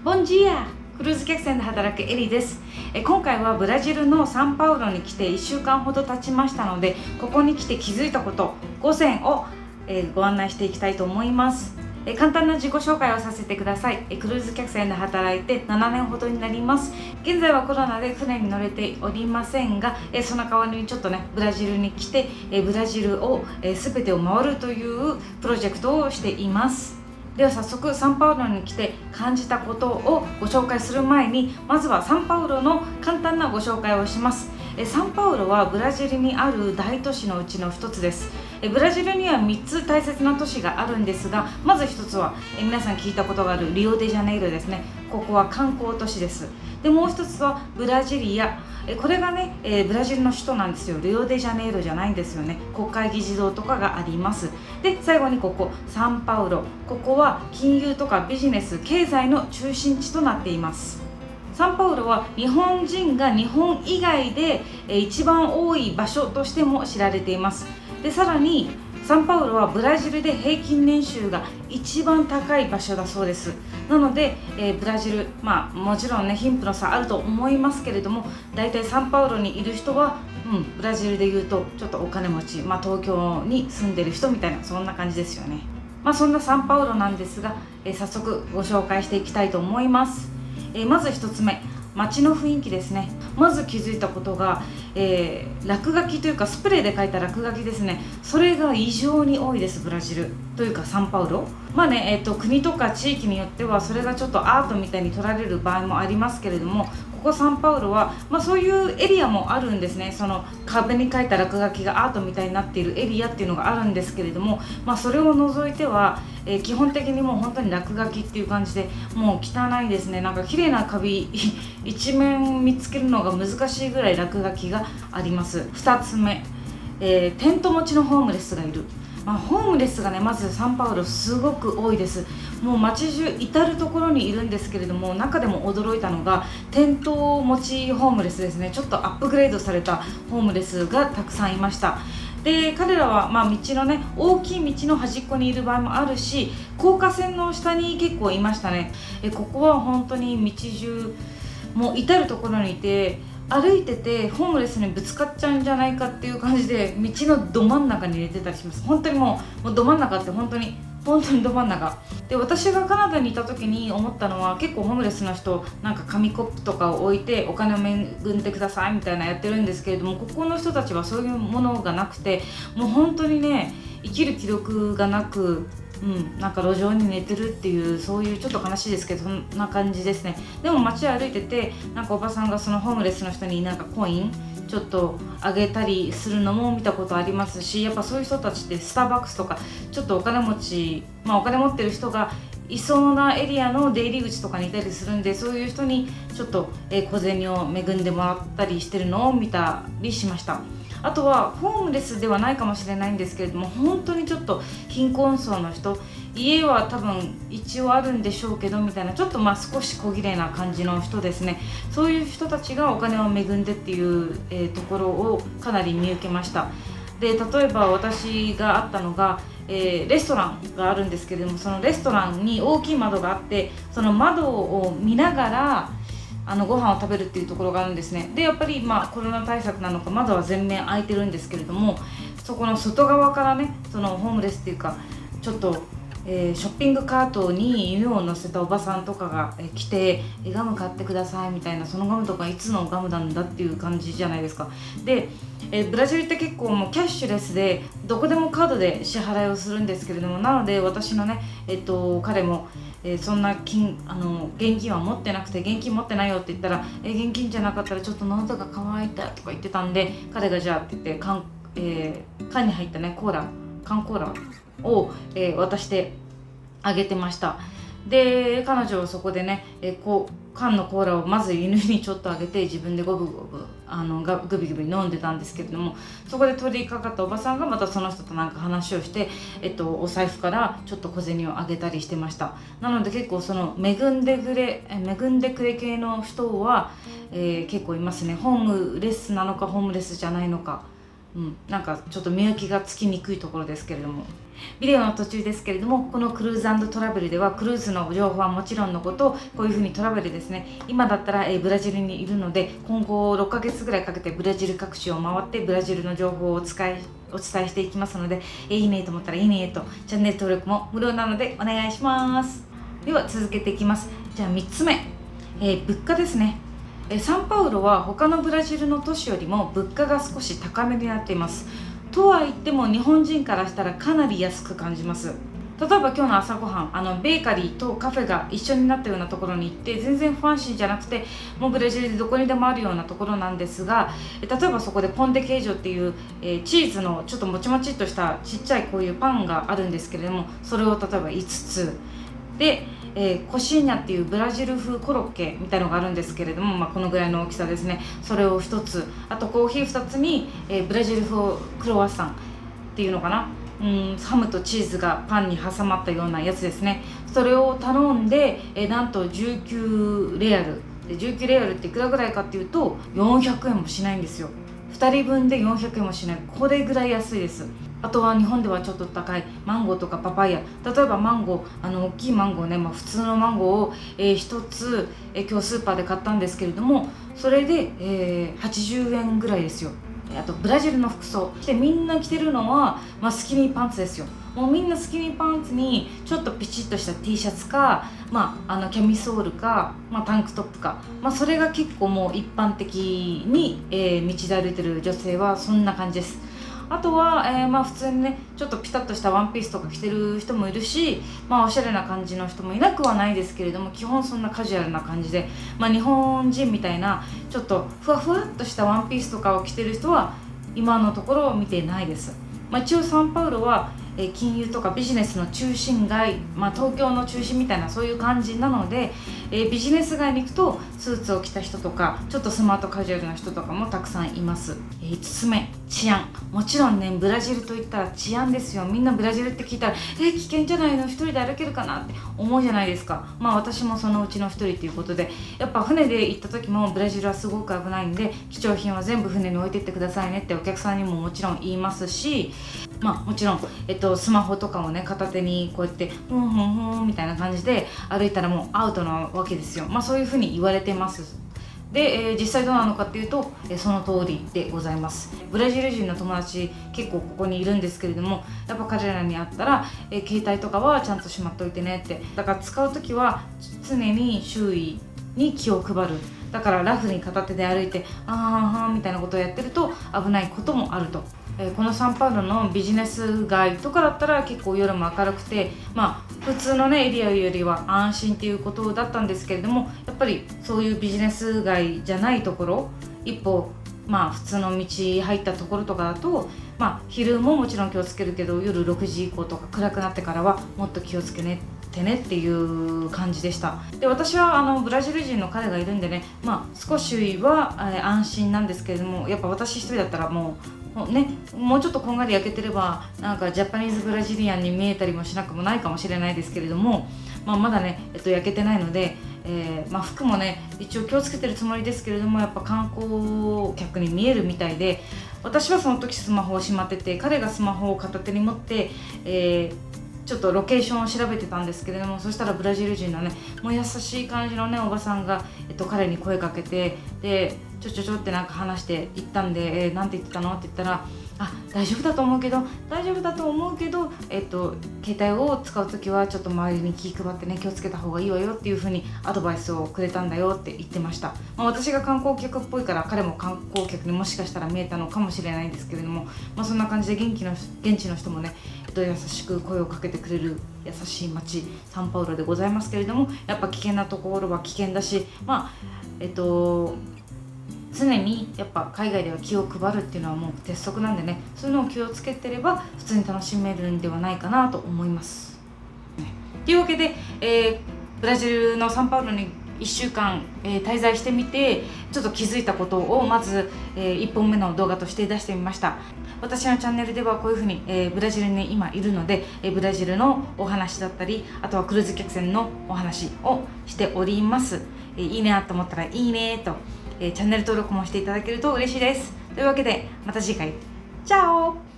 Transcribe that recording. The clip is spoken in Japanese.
ボンジーア、クルーズ客船で働くエリです。今回はブラジルのサンパウロに来て1週間ほど経ちましたので、ここに来て気づいたこと5選をご案内していきたいと思います。簡単な自己紹介をさせてください。クルーズ客船で働いて7年ほどになります。現在はコロナで船に乗れておりませんが、その代わりにちょっとねブラジルに来てブラジルを全てを回るというプロジェクトをしています。では早速サンパウロに来て感じたことをご紹介する前に、まずはサンパウロの簡単なご紹介をします。サンパウロはブラジルにある大都市のうちの一つです。ブラジルには3つ大切な都市があるんですが、まず1つは皆さん聞いたことがあるリオデジャネイロですね。ここは観光都市です。でもう1つはブラジリア、これがね、ブラジルの首都なんですよ。リオデジャネイロじゃないんですよね。国会議事堂とかがあります。で最後にここサンパウロ、ここは金融とかビジネス経済の中心地となっています。サンパウロは日本人が日本以外で一番多い場所としても知られています。でさらにサンパウロはブラジルで平均年収が一番高い場所だそうです。なので、ブラジル、もちろんね貧富の差あると思いますけれども、だいたいサンパウロにいる人は、ブラジルでいうとちょっとお金持ち、東京に住んでる人みたいな、そんな感じですよね。そんなサンパウロなんですが、早速ご紹介していきたいと思います。まず1つ目、街の雰囲気ですね。まず気づいたことが、落書きというかスプレーで描いた落書きですね。それが異常に多いです。ブラジルというかサンパウロ。国とか地域によってはそれがちょっとアートみたいに取られる場合もありますけれども、ここサンパウロは、そういうエリアもあるんですね。その壁に描いた落書きがアートみたいになっているエリアっていうのがあるんですけれども、それを除いては、基本的にもう本当に落書きっていう感じで、もう汚いですね。なんか綺麗な壁一面見つけるのが難しいぐらい落書きがあります。2つ目、テント持ちのホームレスがいる。ホームレスがね、まずサンパウロすごく多いです。もう街中至る所にいるんですけれども、中でも驚いたのがテント持ちホームレスですね。ちょっとアップグレードされたホームレスがたくさんいました。で彼らは道のね、大きい道の端っこにいる場合もあるし、高架線の下に結構いましたね。ここは本当に道中もう至る所にいて、歩いててホームレスにぶつかっちゃうんじゃないかっていう感じで道のど真ん中に入れてたりします。本当にもうど真ん中って本当にど真ん中で、私がカナダにいた時に思ったのは、結構ホームレスの人なんか紙コップとかを置いてお金を恵んでくださいみたいなやってるんですけれども、ここの人たちはそういうものがなくて、もう本当にね、生きる気力がなく、なんか路上に寝てるっていう、そういうちょっと悲しいですけど、そんな感じですね。でも街歩いてて、なんかおばさんがそのホームレスの人になんかコインちょっとあげたりするのも見たことありますし、やっぱそういう人たちってスターバックスとかちょっとお金持ち、お金持ってる人がいそうなエリアの出入り口とかにいたりするんで、そういう人にちょっと小銭を恵んでもらったりしてるのを見たりしました。あとはホームレスではないかもしれないんですけれども、本当にちょっと貧困層の人、家は多分一応あるんでしょうけどみたいな、ちょっと少し小綺麗な感じの人ですね。そういう人たちがお金を恵んでっていう、ところをかなり見受けました。で例えば私があったのが、レストランがあるんですけれども、そのレストランに大きい窓があって、その窓を見ながらご飯を食べるっていうところがあるんですね。でやっぱりコロナ対策なのか窓は全面開いてるんですけれども、そこの外側からね、そのホームレスっていうかちょっと、ショッピングカートに犬を乗せたおばさんとかが来て、ガム買ってくださいみたいな、そのガムとかいつのガムなんだっていう感じじゃないですか。でブラジルって結構もうキャッシュレスでどこでもカードで支払いをするんですけれども、なので私のね、彼もそんな現金は持ってなくて、現金持ってないよって言ったら、現金じゃなかったらちょっと喉が渇いたとか言ってたんで、彼がじゃあって言って缶に入ったね缶コーラを、渡してあげてました。で彼女はそこでね、缶のコーラをまず犬にちょっとあげて、自分でゴブグビグビ飲んでたんですけれども、そこで通りかかったおばさんがまたその人となんか話をして、お財布からちょっと小銭をあげたりしてました。なので結構その恵んでくれ系の人は、結構いますね。ホームレスなのかホームレスじゃないのか、なんかちょっと見分けがつきにくいところですけれども、ビデオの途中ですけれども、このクルーズ&トラベルではクルーズの情報はもちろんのこと、こういうふうにトラベルですね、今だったらブラジルにいるので、今後6ヶ月ぐらいかけてブラジル各地を回ってブラジルの情報をお伝えしていきますので、いいねと思ったらいいねと、チャンネル登録も無料なのでお願いします。では続けていきます。じゃあ3つ目、物価ですね。サンパウロは他のブラジルの都市よりも物価が少し高めになっています。とは言っても日本人からしたらかなり安く感じます。例えば今日の朝ごはん、ベーカリーとカフェが一緒になったようなところに行って、全然ファンシーじゃなくて、もうブラジルでどこにでもあるようなところなんですが、例えばそこでポンデケージョっていう、チーズのちょっともちもちっとしたちっちゃいこういうパンがあるんですけれども、それを例えば5つで、コシーニャっていうブラジル風コロッケみたいのがあるんですけれども、このぐらいの大きさですね。それを1つ、あとコーヒー2つに、ブラジル風クロワッサンっていうのかな、ハムとチーズがパンに挟まったようなやつですね。それを頼んで、なんと19レアルで、19レアルっていくらぐらいかっていうと400円もしないんですよ。2人分で400円もしない、これぐらい安いです。あとは日本ではちょっと高いマンゴーとかパパイヤ、例えばマンゴー、大きいマンゴーね、普通のマンゴーを、1つ、今日スーパーで買ったんですけれども、それで、80円ぐらいですよ。あとブラジルの服装でみんな着てるのは、スキニーパンツですよ。もうみんなスキニーパンツにちょっとピチッとした T シャツか、キャミソールか、タンクトップか、それが結構もう一般的に、道で歩いてる女性はそんな感じです。あとは、普通にねちょっとピタッとしたワンピースとか着てる人もいるし、おしゃれな感じの人もいなくはないですけれども、基本そんなカジュアルな感じで、日本人みたいなちょっとふわふわっとしたワンピースとかを着てる人は今のところ見てないです。一応サンパウロは金融とかビジネスの中心街、東京の中心みたいなそういう感じなので、ビジネス街に行くとスーツを着た人とかちょっとスマートカジュアルな人とかもたくさんいます。5つ目、治安。もちろんね、ブラジルといったら治安ですよ。みんなブラジルって聞いたら危険じゃないの、一人で歩けるかなって思うじゃないですか。私もそのうちの一人ということで、やっぱ船で行った時もブラジルはすごく危ないんで、貴重品は全部船に置いてってくださいねってお客さんにももちろん言いますし、もちろん、スマホとかもね片手にこうやってみたいな感じで歩いたらもうアウトなわけですよ。そういうふうに言われてます。で、実際どうなのかっていうと、その通りでございます。ブラジル人の友達結構ここにいるんですけれども、やっぱ彼らに会ったら、携帯とかはちゃんとしまっておいてねって、だから使う時は常に周囲に気を配る。だからラフに片手で歩いてみたいなことをやってると危ないこともあると。このサンパウロのビジネス街とかだったら結構夜も明るくて、普通のねエリアよりは安心っていうことだったんですけれども、やっぱりそういうビジネス街じゃないところ、一歩普通の道入ったところとかだと、昼ももちろん気をつけるけど、夜6時以降とか暗くなってからはもっと気をつけねっていう感じでした。で、私はブラジル人の彼がいるんでね、少しは安心なんですけれども、やっぱ私一人だったらもうちょっとこんがり焼けてればなんかジャパニーズブラジリアンに見えたりもしなくもないかもしれないですけれども、まだね、焼けてないので、服もね一応気をつけてるつもりですけれども、やっぱ観光客に見えるみたいで、私はその時スマホをしまってて、彼がスマホを片手に持って、ちょっとロケーションを調べてたんですけれども、そしたらブラジル人のねもう優しい感じのねおばさんが、彼に声かけて、でちょってなんか話していったんで、なんて言ってたのって言ったら、大丈夫だと思うけど、携帯を使うときはちょっと周りに気配ってね気をつけた方がいいわよっていう風にアドバイスをくれたんだよって言ってました。私が観光客っぽいから彼も観光客にもしかしたら見えたのかもしれないんですけれども、そんな感じで現地の人もね、優しく声をかけてくれる優しい街サンパウロでございますけれども、やっぱ危険なところは危険だし、常にやっぱ海外では気を配るっていうのはもう鉄則なんでね、そういうのを気をつけてれば普通に楽しめるんではないかなと思います。というわけで、ブラジルのサンパウロに1週間、滞在してみてちょっと気づいたことをまず、1本目の動画として出してみました。私のチャンネルではこういうふうに、ブラジルに今いるので、ブラジルのお話だったり、あとはクルーズ客船のお話をしております。いいねと思ったらいいねと、チャンネル登録もしていただけると嬉しいです。というわけでまた次回。チャオ。